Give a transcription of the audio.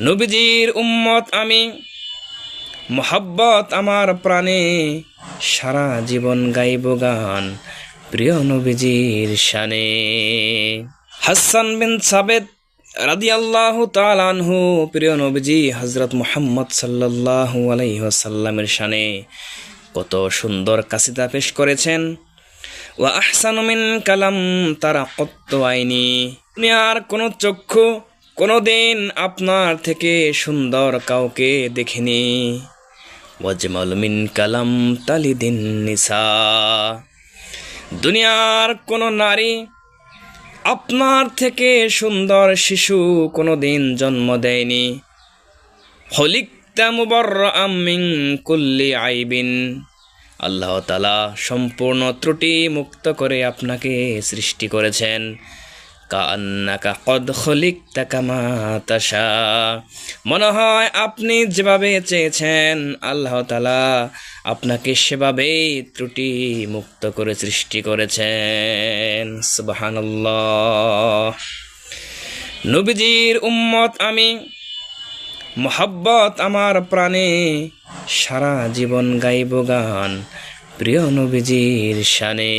নবীজির উম্মত আমি, মোহাব্বত আমার প্রাণে, সারা জীবন গাইব গান প্রিয় নবীজির শানে। হাসান বিন সাবেত রাদিয়াল্লাহু তাআলা আনহু প্রিয় নবীজি হযরত মুহাম্মদ সাল্লাল্লাহু আলাইহি ওয়াসাল্লামের শানে কত সুন্দর কাসিদা পেশ করেছেন। ওয়া আহসানু মিন কালাম তারাক্কাত আইনি, দুনিয়ার কোন চক্ষু কোনদিন আপনার থেকে সুন্দর কাউকে দেখেনি। ওয়াজমাল মিন কালাম তালিদিন নিসা, দুনিয়ার কোন নারী আপনার থেকে সুন্দর শিশু কোনদিন জন্ম দেয়নি। খলিকতা মুবাররাআম মিন কুল্লি আইবিন, আল্লাহ তাআলা সম্পূর্ণ ত্রুটি মুক্ত করে আপনাকে সৃষ্টি করেছেন। কাআন্নাকা কদ খলিকতা কামা তাশা, মনে হয় আপনি যেভাবে চেয়েছেন আল্লাহ তাআলা আপনাকে সেভাবেই ত্রুটি মুক্ত করে সৃষ্টি করেছেন। সুবহানাল্লাহ। নবীজির উম্মত আমি, মোহাব্বত আমার প্রাণে, সারা জীবন গাইব গান প্রিয় নবীজির শানে।